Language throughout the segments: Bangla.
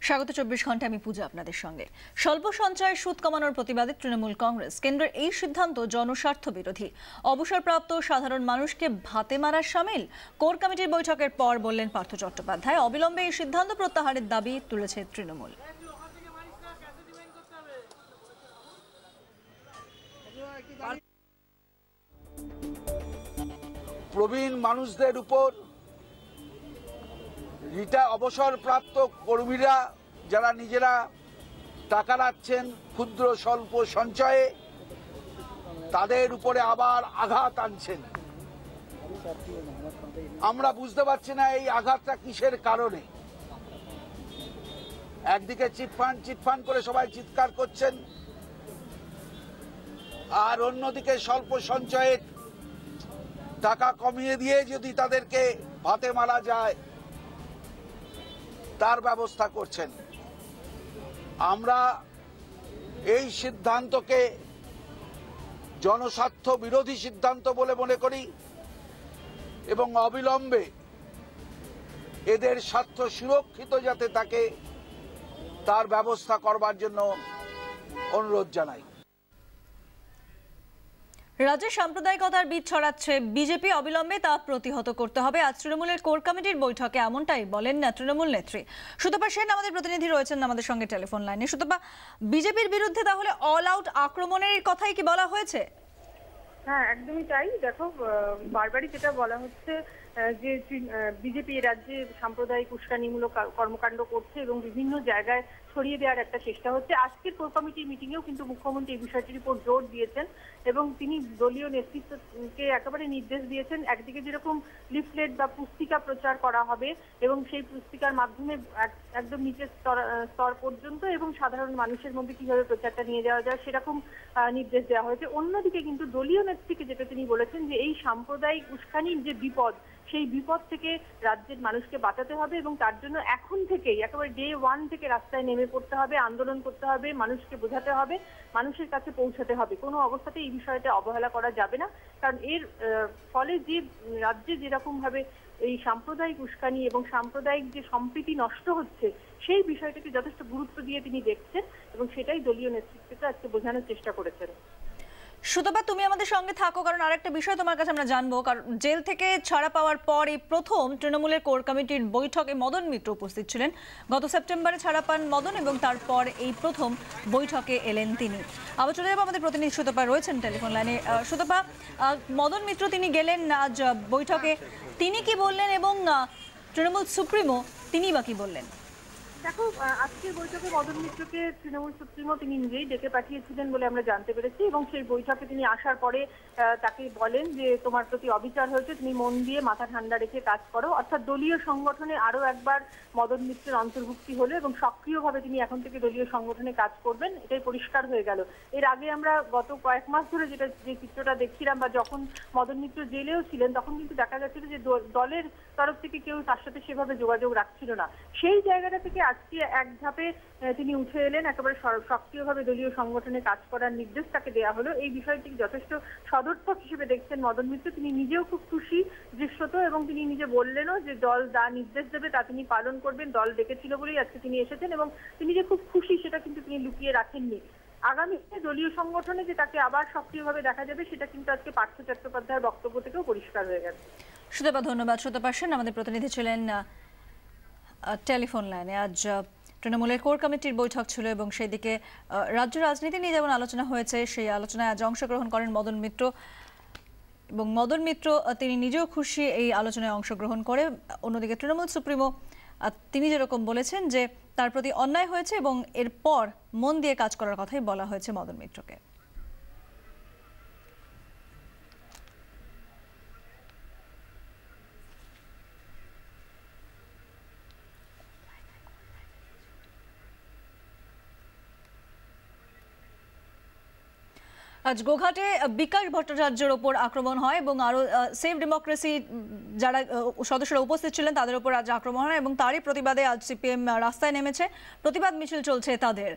স্বাগত ২৪ ঘন্টা, আমি পূজা আপনাদের সঙ্গে। স্বল্প সঞ্চয় সুদ কমানোর প্রতিবাদে তৃণমূল কংগ্রেস কেন্দ্রের এই সিদ্ধান্ত জনস্বার্থ বিরোধী। অবসরপ্রাপ্ত সাধারণ মানুষকে ভাতে মারার সামিল। কোর কমিটির বৈঠকের পর বললেন পার্থ চট্টোপাধ্যায়, অবিলম্বে এই সিদ্ধান্ত প্রত্যাহারের দাবি তুলেছে তৃণমূল। প্রবীণ মানুষদের উপর অবসরপ্রাপ্ত কর্মীরা যারা নিজেরা টাকা রাখছেন ক্ষুদ্র স্বল্প সঞ্চয়ে, তাদের উপরে আবার আঘাত আনছেন। আমরা বুঝতে পারছি না এই আঘাতটা কিসের কারণে। একদিকে চিটফান্ড করে সবাই চিৎকার করছেন, আর অন্যদিকে স্বল্প সঞ্চয়ের টাকা কমিয়ে দিয়ে যদি তাদেরকে ভাতে মারা যায় তার ব্যবস্থা করছেন। আমরা এই সিদ্ধান্তকে জনস্বার্থ বিরোধী সিদ্ধান্ত বলে মনে করি এবং অবিলম্বে এদের স্বার্থ সুরক্ষিত যাতে থাকে তার ব্যবস্থা করবার জন্য অনুরোধ জানাই। রাজ্যে সাম্প্রদায়িকতার বীজ ছড়াচ্ছে বিজেপি, অবিলম্বে তা প্রতিহত করতে হবে। আজ তৃণমূলের কোর কমিটির বৈঠকে এমনটাই বলেন তৃণমূল নেত্রী সুতপা সেন। আমাদের প্রতিনিধি রয়েছেন আমাদের সঙ্গে টেলিফোন লাইনে। সুতপা, বিজেপির বিরুদ্ধে তাহলে অল আউট আক্রমণের কথাই কি বলা হয়েছে? হ্যাঁ, একদমই তাই। দেখো, বারবারই যেটা বলা হচ্ছে যে বিজেপি রাজ্যে সাম্প্রদায়িক উস্কানিমূলক কর্মকাণ্ড করছে এবং বিভিন্ন জায়গায় ছড়িয়ে দেওয়ার একটা চেষ্টা হচ্ছে। আজকের কোর কমিটির মিটিংয়েও কিন্তু মুখ্যমন্ত্রী এই বিষয়টির উপর জোর দিয়েছেন এবং তিনি দলীয় নেতৃত্বকে একেবারে নির্দেশ দিয়েছেন, একদিকে যেরকম লিফলেট বা পুস্তিকা প্রচার করা হবে এবং সেই পুস্তিকার মাধ্যমে একদম নিচের স্তর পর্যন্ত এবং সাধারণ মানুষের মধ্যে কিভাবে প্রচারটা নিয়ে যাওয়া যায় সেরকম নির্দেশ দেওয়া হয়েছে। অন্যদিকে কিন্তু দলীয় নেত্রীকে যেটা তিনি বলেছেন যে এই সাম্প্রদায়িক উস্কানির যে বিপদ, সেই বিপদ থেকে রাজ্যের মানুষকে বাঁচাতে হবে এবং তার জন্য এখন থেকেই একেবারে ডে 1 থেকে রাস্তায় নেমে পড়তে হবে, আন্দোলন করতে হবে, মানুষকে বোঝাতে হবে, মানুষের কাছে পৌঁছাতে হবে। কোনো অবস্থাতে এই বিষয়টা অবহেলা করা যাবে না, কারণ এর ফলে যে রাজ্যে যেরকম ভাবে এই সাম্প্রদায়িক উস্কানি এবং সাম্প্রদায়িক যে সম্প্রীতি নষ্ট হচ্ছে সেই বিষয়টাকে যথেষ্ট গুরুত্ব দিয়ে তিনি দেখছেন এবং সেটাই দলীয় নেতৃত্বকে আজকে বোঝানোর চেষ্টা করেছেন। সুতপা, তুমি আমাদের সঙ্গে থাকো, কারণ আরেকটা বিষয় তোমার কাছে আমরা জানবো। কারণ জেল থেকে ছাড়া পাওয়ার পর এই প্রথম তৃণমূলের কোর কমিটির বৈঠকে মদন মিত্র উপস্থিত ছিলেন। গত সেপ্টেম্বরে ছাড়া পান মদন এবং তারপর এই প্রথম বৈঠকে এলেন তিনি। আবার চলে যাবো, আমাদের প্রতিনিধি সুতপা রয়েছেন টেলিফোন লাইনে। সুতপা, মদন মিত্র তিনি গেলেন আজ বৈঠকে, তিনি কি বললেন এবং তৃণমূল সুপ্রিমো তিনি বা কি বললেন? দেখো, আজকের বৈঠকে মদন মিত্রকে তৃণমূল সুপ্রিমো তিনি নিজেই ডেকে পাঠিয়েছিলেন বলে আমরা জানতে পেরেছি এবং সেই বৈঠকে তিনি আসার পরে তাকে বলেন যে তোমার প্রতি অবিচার হয়েছে, তুমি মন দিয়ে মাথা ঠান্ডা রেখে কাজ করো। অর্থাৎ দলীয় সংগঠনে আরো একবার মদন মিত্রের অন্তর্ভুক্তি হলো এবং সক্রিয়ভাবে তিনি এখন থেকে দলীয় সংগঠনে কাজ করবেন, এটাই পরিষ্কার হয়ে গেল। এর আগে আমরা গত কয়েক মাস ধরে যে চিত্রটা দেখছিলাম বা যখন মদন মিত্র জেলেও ছিলেন তখন কিন্তু দেখা যাচ্ছিল যে দলের তরফ থেকে কেউ তার সাথে সেভাবে যোগাযোগ রাখছিল না। সেই জায়গাটা থেকে আজকে এক ধাপে তিনি উঠে এলেন, একেবারে সক্রিয়ভাবে দলীয় সংগঠনে কাজ করার নির্দেশ তাকে দেওয়া হলো। এই বিষয়টি যথেষ্ট সদর্থক হিসেবে দেখছেন মদন মিত্র। তিনি নিজেও খুব খুশি দৃশ্যত এবং তিনি নিজে বললেনও যে দল যা নির্দেশ দেবে তা তিনি পালন করবেন। দল ডেকেছিল বলেই আজকে তিনি এসেছেন এবং তিনি যে খুব খুশি সেটা কিন্তু তিনি লুকিয়ে রাখেননি। আগামী দলীয় সংগঠনে যে তাকে আবার সক্রিয়ভাবে দেখা যাবে সেটা কিন্তু আজকে পার্থ চট্টোপাধ্যায়ের বক্তব্য থেকেও পরিষ্কার হয়ে গেছে। সুতপা, ধন্যবাদ। সুতপা সেন আমাদের প্রতিনিধি ছিলেন টেলিফোন লাইনে। আজ তৃণমূলের কোর কমিটির বৈঠক ছিল এবং সেই দিকে রাজ্য রাজনীতি নিয়ে যেমন আলোচনা হয়েছে, সেই আলোচনায় আজ অংশগ্রহণ করেন মদন মিত্র এবং মদন মিত্র তিনি নিজেও খুশি এই আলোচনায় অংশগ্রহণ করে। অন্যদিকে তৃণমূল সুপ্রিমো তিনি যেরকম বলেছেন যে তার প্রতি অন্যায় হয়েছে এবং এরপর মন দিয়ে কাজ করার কথাই বলা হয়েছে মদন মিত্রকে। আজ গোঘাটে বিকাশ ভট্টাচার্যের ওপর আক্রমণ হয় এবং আরো সেভ ডেমোক্রেসি যারা সদস্যরা উপস্থিত ছিলেন তাদের উপর আজ আক্রমণ হয় এবং তারই প্রতিবাদে আজ সিপিএম রাস্তায় নেমেছে, প্রতিবাদ মিছিল চলছে তাদের।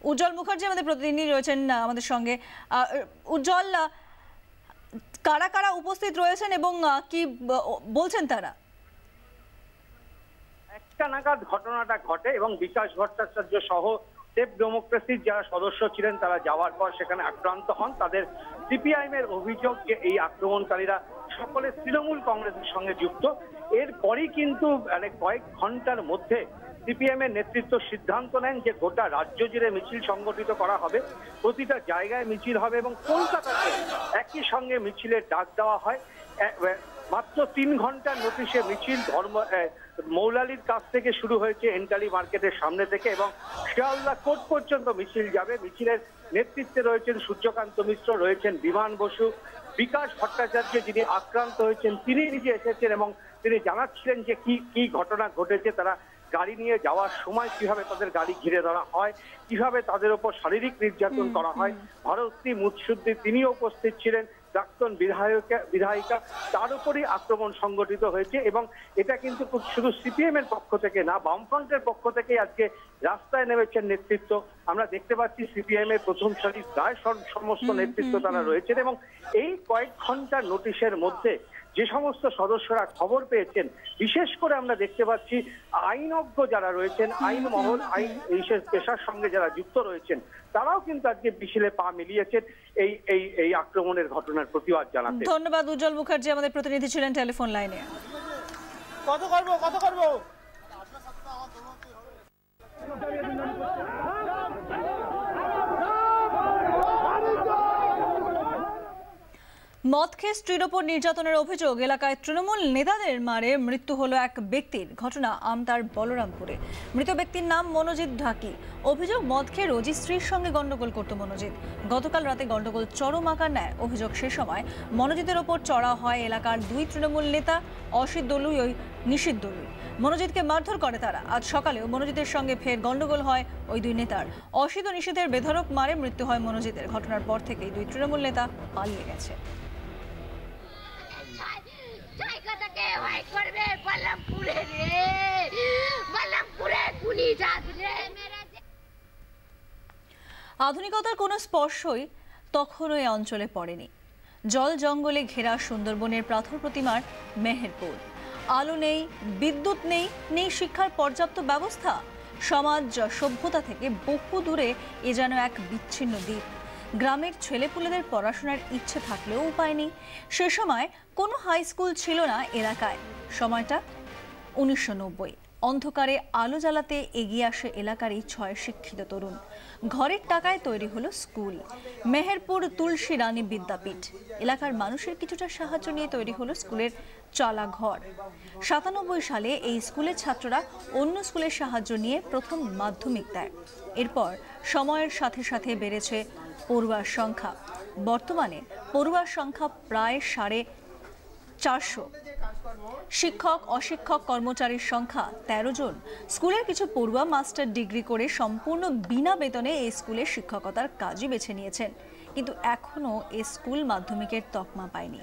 উজ্জ্বল মুখার্জি আমাদের প্রতিনিধি রয়েছেন আমাদের সঙ্গে। উজ্জ্বল, কারা কারা উপস্থিত রয়েছেন এবং কি বলছেন তারা? 1টা নাগাদ ঘটনাটা ঘটে এবং বিকাশ ভট্টাচার্য সহ সেফ ডেমোক্রেসির যারা সদস্য ছিলেন তারা যাওয়ার পর সেখানে আক্রান্ত হন। তাদের সিপিআইএম এর অভিযোগ যে এই আক্রমণকারীরা সকলে তৃণমূল কংগ্রেসের সঙ্গে যুক্ত। এরপরই কিন্তু কয়েক ঘন্টার মধ্যে সিপিএম এর নেতৃত্ব সিদ্ধান্ত নেন যে গোটা রাজ্য জুড়ে মিছিল সংগঠিত করা হবে, প্রতিটা জায়গায় মিছিল হবে এবং কলকাতাতে একই সঙ্গে মিছিলের ডাক দেওয়া হয়। মাত্র 3 ঘন্টার নোটিশে মিছিল মৌলালির কাছ থেকে শুরু হয়েছে এন্টালি মার্কেটের সামনে থেকে এবং শিয়ালদা কোর্ট পর্যন্ত মিছিল যাবে। মিছিলের নেতৃত্বে রয়েছেন সূর্যকান্ত মিশ্র, রয়েছেন বিমান বসু, বিকাশ ভট্টাচার্য যিনি আক্রান্ত হয়েছেন তিনি নিজে এসেছেন এবং তিনি জানাচ্ছিলেন যে কি ঘটনা ঘটেছে। তারা গাড়ি নিয়ে যাওয়ার সময় কিভাবে তাদের গাড়ি ঘিরে ধরা হয়, কিভাবে তাদের উপর শারীরিক নির্যাতন করা হয়। ভারতী মুৎসুদ্দি তিনিও উপস্থিত ছিলেন, প্রাক্তন বিধায়িকা, তার উপরই আক্রমণ সংগঠিত হয়েছে এবং এটা কিন্তু শুধু সিপিএম এর পক্ষ থেকে না, বামফ্রন্টের পক্ষ থেকে আজকে রাস্তায় নেমেছেন নেতৃত্ব। আমরা দেখতে পাচ্ছি সিপিএম এর প্রথম সারির প্রায় সমস্ত নেতৃত্ব তারা রয়েছেন এবং এই কয়েক ঘন্টার নোটিশের মধ্যে যে সমস্ত সদস্যরা খবর পেয়েছেন, বিশেষ করে আমরা দেখতে পাচ্ছি আইনজ্ঞ যারা রয়েছেন, আইন মহল, আইন পেশার সঙ্গে যারা যুক্ত রয়েছেন, তারাও কিন্তু আজকে মিছিলে পা মিলিয়েছেন এই আক্রমণের ঘটনার প্রতিবাদ জানাতে। ধন্যবাদ উজ্জ্বল মুখার্জি, আমাদের প্রতিনিধি ছিলেন টেলিফোন লাইনে। কত করবো মদ খেয়ে স্ত্রীর ওপর নির্যাতনের অভিযোগ, এলাকায় তৃণমূল নেতাদের মারে মৃত্যু হলো এক ব্যক্তির। ঘটনা আমতার বলরামপুরে। মৃত ব্যক্তির নাম মনোজিৎ ঢাকি। অভিযোগ, মদ খেয়ে রোজই স্ত্রীর সঙ্গে গন্ডগোল করত মনোজিৎ। গতকাল রাতে গন্ডগোল চরম আকার নেয়। অভিযোগ, সে সময় মনোজিতের ওপর চড়া হয় এলাকার 2 তৃণমূল নেতা, অসিত দলুই ও নিশীথ দলুই। মনোজিৎকে মারধর করে তারা। আজ সকালেও মনোজিতের সঙ্গে ফের গন্ডগোল হয় ওই 2 নেতার। অসিত ও নিশীথের বেধড়ক মারে মৃত্যু হয় মনোজিতের। ঘটনার পর থেকেই 2 তৃণমূল নেতা পালিয়ে গেছে। আধুনিকতার কোনো স্পর্শই তখনও এই অঞ্চলে পড়েনি। জল জঙ্গলে ঘেরা সুন্দরবনের পাথর প্রতিমার মেহেরপুর। আলো নেই, বিদ্যুৎ নেই, নেই শিক্ষার পর্যাপ্ত ব্যবস্থা। সমাজ সভ্যতা থেকে বহু দূরে এ যেন এক বিচ্ছিন্ন দ্বীপ। গ্রামের ছেলেপুলেদের পড়াশোনার ইচ্ছে থাকলেও উপায় নেই। সে সময় কোনো হাই স্কুল ছিল না এলাকায়। সময়টা 1990। অন্ধকারে আলো জ্বালাতে এগিয়ে আসে এলাকারই 6 শিক্ষিত তরুণ। ঘরের টাকায় তৈরি হলো স্কুল, মেহেরপুর তুলসী রানী বিদ্যাপীঠ। এলাকার মানুষের কিছুটা সাহায্য নিয়ে তৈরি হলো স্কুলের চালা ঘর। 97 সালে এই স্কুলের ছাত্ররা অন্য স্কুলের সাহায্য নিয়ে প্রথম মাধ্যমিক দেয়। এরপর সময়ের সাথে সাথে বেড়েছে পড়ুয়ার সংখ্যা। বর্তমানে পড়ুয়ার সংখ্যা প্রায় 450। শিক্ষক অশিক্ষক কর্মচারীর সংখ্যা 13 জন। স্কুলের কিছু পড়ুয়া মাস্টার ডিগ্রি করে সম্পূর্ণ বিনা বেতনে এই স্কুলে শিক্ষকতার কাজই বেছে নিয়েছেন, কিন্তু এখনো এই স্কুল মাধ্যমিকের তকমা পায়নি।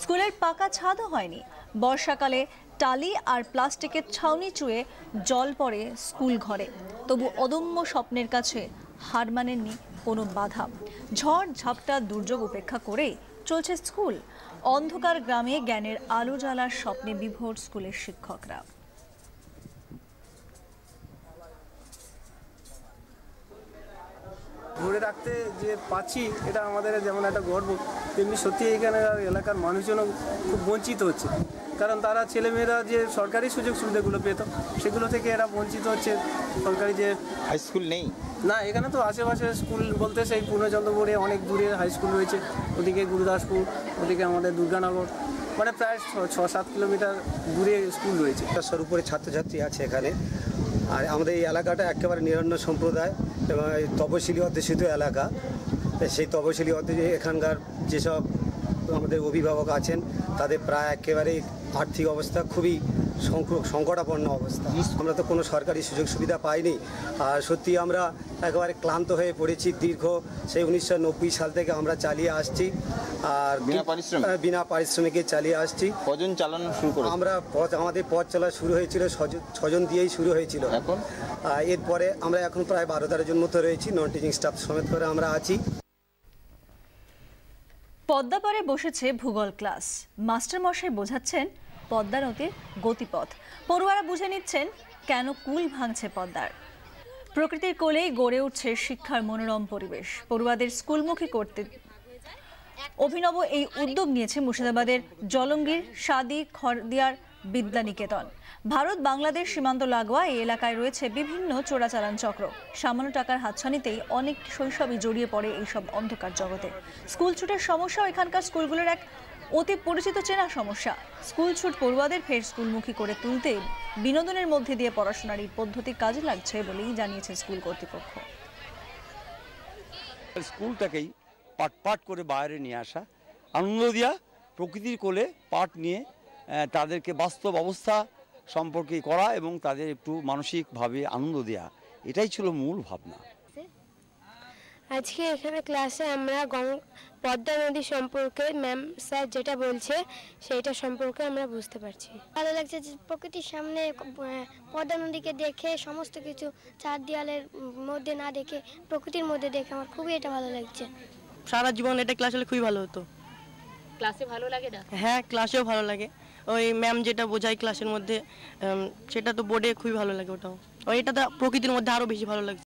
স্কুলের পাকা ছাদও হয়নি। বর্ষাকালে টালি আর প্লাস্টিকের ছাউনি চুয়ে জল পড়ে স্কুল ঘরে। তবু অদম্য স্বপ্নের কাছে হার মানেননি কোনো বাধা। ঝড় ঝাপটা দুর্যোগ উপেক্ষা করেই চলছে স্কুল। অন্ধকার গ্রামে জ্ঞানের আলো জ্বালার স্বপ্নে বিভোর স্কুলের শিক্ষকরা। ধরে রাখতে যে পাচ্ছি এটা আমাদের যেমন একটা গর্ব, তেমনি সত্যি এখানে এলাকার মানুষজনও খুব বঞ্চিত হচ্ছে। কারণ তারা ছেলেমেয়েরা যে সরকারি সুযোগ সুবিধাগুলো পেত সেগুলো থেকে এরা বঞ্চিত হচ্ছে। সরকারি যে হাই স্কুল নেই না, এখানে তো আশেপাশে স্কুল বলতে সেই পূর্ণচন্দ্রপুরে অনেক দূরে হাই স্কুল রয়েছে, ওদিকে গুরুদাসপুর, ওদিকে আমাদের দুর্গানগর, মানে প্রায় 6-7 কিলোমিটার দূরে স্কুল রয়েছে। স্বরূপের ছাত্রছাত্রী আছে এখানে। আর আমাদের এই এলাকাটা একেবারে নিরন্ন সম্প্রদায় এবং তপশিলি অধ্যুষিত এলাকা। সেই তপশিলি এখানকার যেসব আমাদের অভিভাবক আছেন তাদের প্রায় একেবারে আর্থিক অবস্থা খুবই সংকটাপন্ন অবস্থা। আমরা তো কোনো সরকারি সুযোগ সুবিধা পাইনি। আর সত্যি আমরা একেবারে ক্লান্ত হয়ে পড়েছি। দীর্ঘ সেই 1990 সাল থেকে আমরা চালিয়ে আসছি, আর বিনা পারিশ্রমিকে চালিয়ে আসছি। কজন চালানো শুরু করে? আমাদের পথ চলা শুরু হয়েছিল 6 জন দিয়েই শুরু হয়েছিল। এখন এরপরে আমরা এখন প্রায় 12-13 জন মতো রয়েছি, নন টিচিং স্টাফ সমেত করে আমরা আছি। পদ্মাপাড়ে বসেছে ভূগোল ক্লাস। মাস্টারমশাই বোঝাচ্ছেন পদ্মা নদীর গতিপথ। পড়ুয়ারা বুঝে নিচ্ছেন কেন কুল ভাঙছে পদ্মার। প্রকৃতির কোলেই গড়ে উঠছে শিক্ষার মনোরম পরিবেশ। পড়ুয়াদের স্কুলমুখী করতে অভিনব এই উদ্যোগ নিয়েছে মুর্শিদাবাদের জলঙ্গির সাদি খরদিয়ার বিদ্যানিকেতন। ভারত বাংলাদেশ সীমান্ত লাগোয়া এই এলাকায় রয়েছে বিভিন্ন চোরাচালান চক্র। সামান্য টাকার হাতছানিতেই অনেক শৈশবই জড়িয়ে পড়ে এইসব অন্ধকার জগতে। স্কুল ছুটের সমস্যাও এখানকার স্কুলগুলোর এক অতি পরিচিত চেনা সমস্যা। স্কুল ছুট পড়ুয়াদের ফের স্কুলমুখী করে তুলতে বিনোদনের মধ্যে দিয়ে পড়াশোনার এই পদ্ধতি কাজে লাগছে বলেই জানিয়েছে স্কুল কর্তৃপক্ষ। স্কুলটাকেই পাট পাট করে বাইরে নিয়ে আসা, আনন্দ দেওয়া, প্রকৃতির কোলে পাঠ নিয়ে তাদেরকে বাস্তব অবস্থা সম্পর্কে করা এবং তাদের একটু মানসিকভাবে আনন্দ দেওয়া, এটাই ছিল মূল ভাবনা। আজকে এখানে ক্লাসে আমরা পদ্মা নদী সম্পর্কে ম্যাম স্যার যেটা বলছে সেইটা সম্পর্কে আমরা বুঝতে পারছি। ভালো লাগছে যে প্রকৃতির সামনে পদ্মা নদীকে দেখে সমস্ত কিছু চার দেয়ালের মধ্যে না দেখে প্রকৃতির মধ্যে দেখে আমার খুবই এটা ভালো লাগছে। সারা জীবন এটা ক্লাস হলে খুবই ভালো হতো। ক্লাসে ভালো লাগে না? হ্যাঁ, ক্লাসেও ভালো লাগে। ওই ম্যাম যেটা বোঝায় ক্লাসের মধ্যে সেটা তো বোর্ডে খুবই ভালো লাগে। ওটাও এটা তো প্রকৃতির মধ্যে আরো বেশি ভালো লাগে।